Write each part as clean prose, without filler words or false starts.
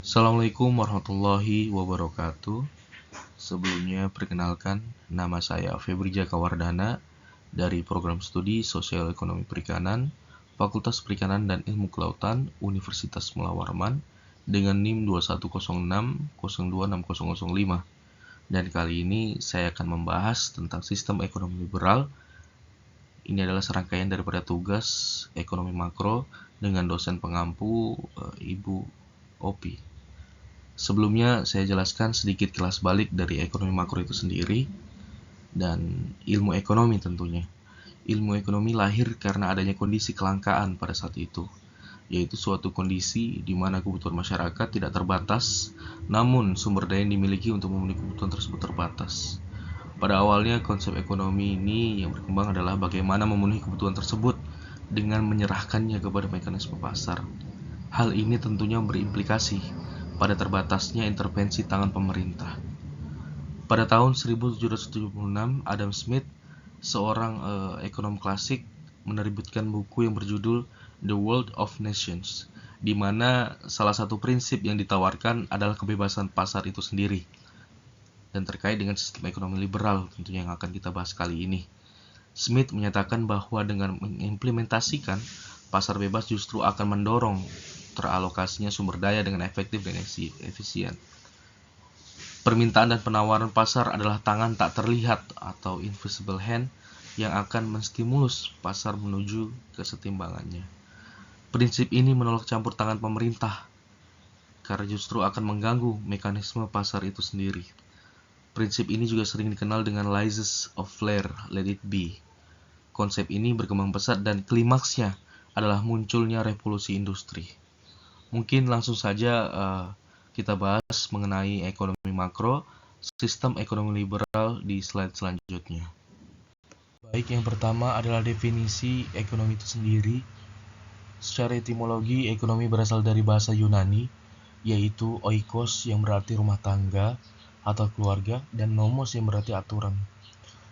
Assalamualaikum warahmatullahi wabarakatuh. Sebelumnya perkenalkan, nama saya Febri Jaka Wardana dari Program Studi Sosial Ekonomi Perikanan, Fakultas Perikanan dan Ilmu Kelautan, Universitas Mula Warman dengan NIM 2106026005. Dan kali ini saya akan membahas tentang sistem ekonomi liberal. Ini adalah serangkaian daripada tugas ekonomi makro dengan dosen pengampu Ibu Opi. Sebelumnya saya jelaskan sedikit kilas balik dari ekonomi makro itu sendiri dan ilmu ekonomi tentunya. Ilmu ekonomi lahir karena adanya kondisi kelangkaan pada saat itu, yaitu suatu kondisi di mana kebutuhan masyarakat tidak terbatas, namun sumber daya yang dimiliki untuk memenuhi kebutuhan tersebut terbatas. Pada awalnya konsep ekonomi ini yang berkembang adalah bagaimana memenuhi kebutuhan tersebut dengan menyerahkannya kepada mekanisme pasar. Hal ini tentunya berimplikasi pada terbatasnya intervensi tangan pemerintah. Pada tahun 1776, Adam Smith, seorang ekonom klasik, menerbitkan buku yang berjudul The World of Nations, di mana salah satu prinsip yang ditawarkan adalah kebebasan pasar itu sendiri. Dan terkait dengan sistem ekonomi liberal tentunya yang akan kita bahas kali ini. Smith menyatakan bahwa dengan mengimplementasikan pasar bebas justru akan mendorong teralokasinya sumber daya dengan efektif dan efisien. Permintaan dan penawaran pasar adalah tangan tak terlihat atau invisible hand yang akan menstimulus pasar menuju kesetimbangannya. Prinsip ini menolak campur tangan pemerintah karena justru akan mengganggu mekanisme pasar itu sendiri. Prinsip ini juga sering dikenal dengan laissez faire, let it be. Konsep ini berkembang pesat dan klimaksnya adalah munculnya revolusi industri. Mungkin langsung saja kita bahas mengenai ekonomi makro, sistem ekonomi liberal di slide selanjutnya. Baik, yang pertama adalah definisi ekonomi itu sendiri. Secara etimologi, ekonomi berasal dari bahasa Yunani, yaitu oikos yang berarti rumah tangga atau keluarga, dan nomos yang berarti aturan.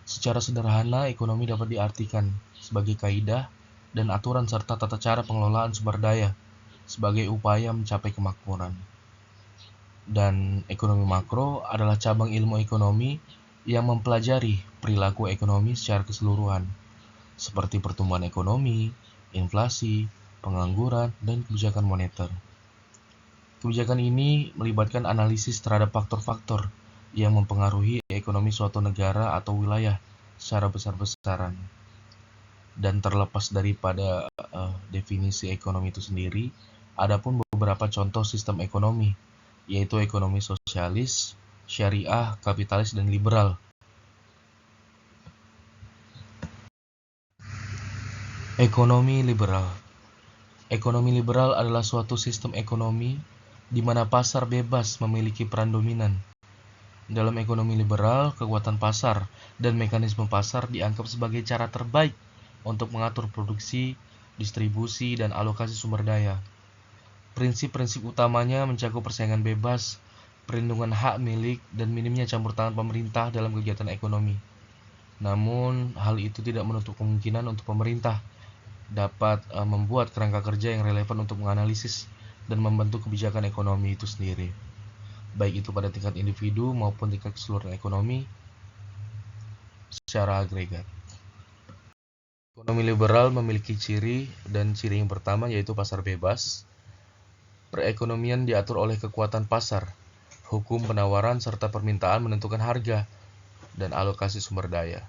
Secara sederhana, ekonomi dapat diartikan sebagai kaidah dan aturan serta tata cara pengelolaan sumber daya sebagai upaya mencapai kemakmuran. Dan ekonomi makro adalah cabang ilmu ekonomi yang mempelajari perilaku ekonomi secara keseluruhan, seperti pertumbuhan ekonomi, inflasi, pengangguran, dan kebijakan moneter. Kebijakan ini melibatkan analisis terhadap faktor-faktor yang mempengaruhi ekonomi suatu negara atau wilayah secara besar-besaran. Dan terlepas daripada definisi ekonomi itu sendiri, adapun beberapa contoh sistem ekonomi, yaitu ekonomi sosialis, syariah, kapitalis, dan liberal. Ekonomi liberal. Ekonomi liberal adalah suatu sistem ekonomi di mana pasar bebas memiliki peran dominan. Dalam ekonomi liberal, kekuatan pasar dan mekanisme pasar dianggap sebagai cara terbaik untuk mengatur produksi, distribusi, dan alokasi sumber daya. Prinsip-prinsip utamanya mencakup persaingan bebas, perlindungan hak milik, dan minimnya campur tangan pemerintah dalam kegiatan ekonomi. Namun, hal itu tidak menutup kemungkinan untuk pemerintah dapat membuat kerangka kerja yang relevan untuk menganalisis dan membentuk kebijakan ekonomi itu sendiri, baik itu pada tingkat individu maupun tingkat keseluruhan ekonomi secara agregat. Ekonomi liberal memiliki ciri, dan ciri yang pertama yaitu pasar bebas. Perekonomian diatur oleh kekuatan pasar, hukum penawaran serta permintaan menentukan harga dan alokasi sumber daya.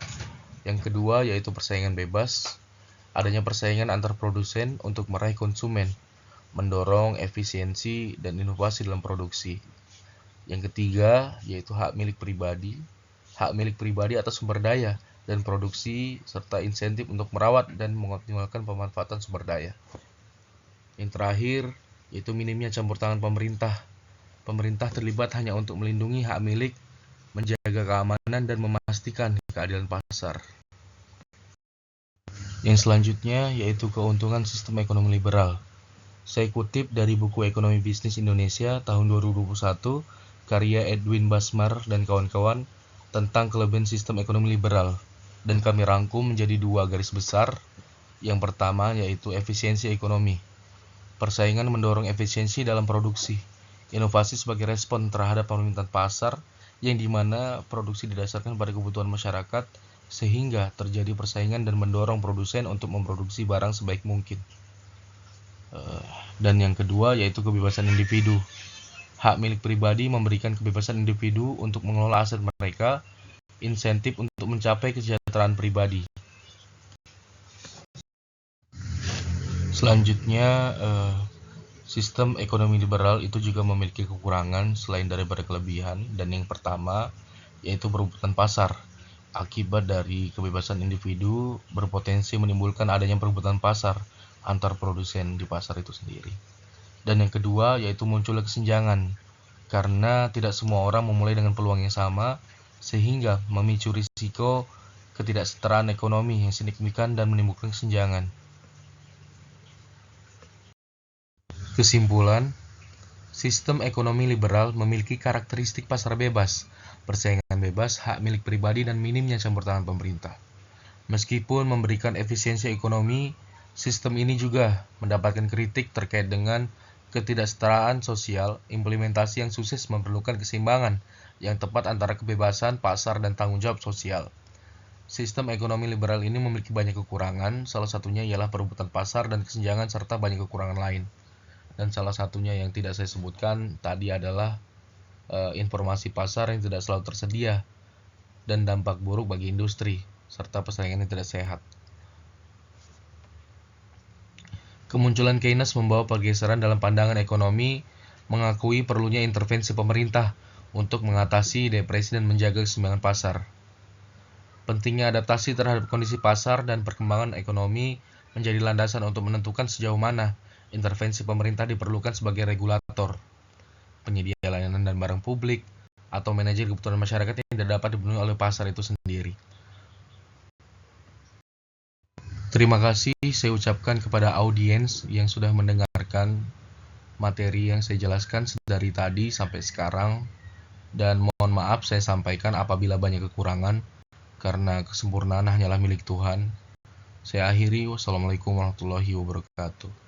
Yang kedua yaitu persaingan bebas. Adanya persaingan antar produsen untuk meraih konsumen, mendorong efisiensi dan inovasi dalam produksi. Yang ketiga yaitu hak milik pribadi. Hak milik pribadi atas sumber daya dan produksi serta insentif untuk merawat dan mengoptimalkan pemanfaatan sumber daya. Yang terakhir yaitu minimnya campur tangan pemerintah. Pemerintah terlibat hanya untuk melindungi hak milik, menjaga keamanan, dan memastikan keadilan pasar. Yang selanjutnya yaitu keuntungan sistem ekonomi liberal. Saya kutip dari buku Ekonomi Bisnis Indonesia tahun 2021 karya Edwin Basmar dan kawan-kawan tentang kelebihan sistem ekonomi liberal, dan kami rangkum menjadi dua garis besar. Yang pertama yaitu efisiensi ekonomi. Persaingan mendorong efisiensi dalam produksi. Inovasi sebagai respon terhadap permintaan pasar yang dimana produksi didasarkan pada kebutuhan masyarakat sehingga terjadi persaingan dan mendorong produsen untuk memproduksi barang sebaik mungkin. Dan yang kedua yaitu kebebasan individu. Hak milik pribadi memberikan kebebasan individu untuk mengelola aset mereka, insentif untuk mencapai kesejahteraan pribadi. Selanjutnya, sistem ekonomi liberal itu juga memiliki kekurangan selain daripada kelebihan, dan yang pertama yaitu perebutan pasar. Akibat dari kebebasan individu berpotensi menimbulkan adanya perebutan pasar antar produsen di pasar itu sendiri. Dan yang kedua yaitu munculnya kesenjangan, karena tidak semua orang memulai dengan peluang yang sama, sehingga memicu risiko ketidaksetaraan ekonomi yang signifikan dan menimbulkan kesenjangan. Kesimpulan, sistem ekonomi liberal memiliki karakteristik pasar bebas, persaingan bebas, hak milik pribadi, dan minimnya campur tangan pemerintah. Meskipun memberikan efisiensi ekonomi, sistem ini juga mendapatkan kritik terkait dengan ketidaksetaraan sosial. Implementasi yang sukses memerlukan keseimbangan yang tepat antara kebebasan, pasar, dan tanggung jawab sosial. Sistem ekonomi liberal ini memiliki banyak kekurangan, salah satunya ialah perebutan pasar dan kesenjangan serta banyak kekurangan lain. Dan salah satunya yang tidak saya sebutkan tadi adalah informasi pasar yang tidak selalu tersedia dan dampak buruk bagi industri serta persaingan yang tidak sehat. Kemunculan Keynes membawa pergeseran dalam pandangan ekonomi, mengakui perlunya intervensi pemerintah untuk mengatasi depresi dan menjaga keseimbangan pasar. Pentingnya adaptasi terhadap kondisi pasar dan perkembangan ekonomi menjadi landasan untuk menentukan sejauh mana intervensi pemerintah diperlukan sebagai regulator, penyedia layanan dan barang publik, atau manajer kebutuhan masyarakat yang tidak dapat dipenuhi oleh pasar itu sendiri. Terima kasih saya ucapkan kepada audiens yang sudah mendengarkan materi yang saya jelaskan dari tadi sampai sekarang, dan mohon maaf saya sampaikan apabila banyak kekurangan, karena kesempurnaan hanyalah milik Tuhan. Saya akhiri, wassalamualaikum warahmatullahi wabarakatuh.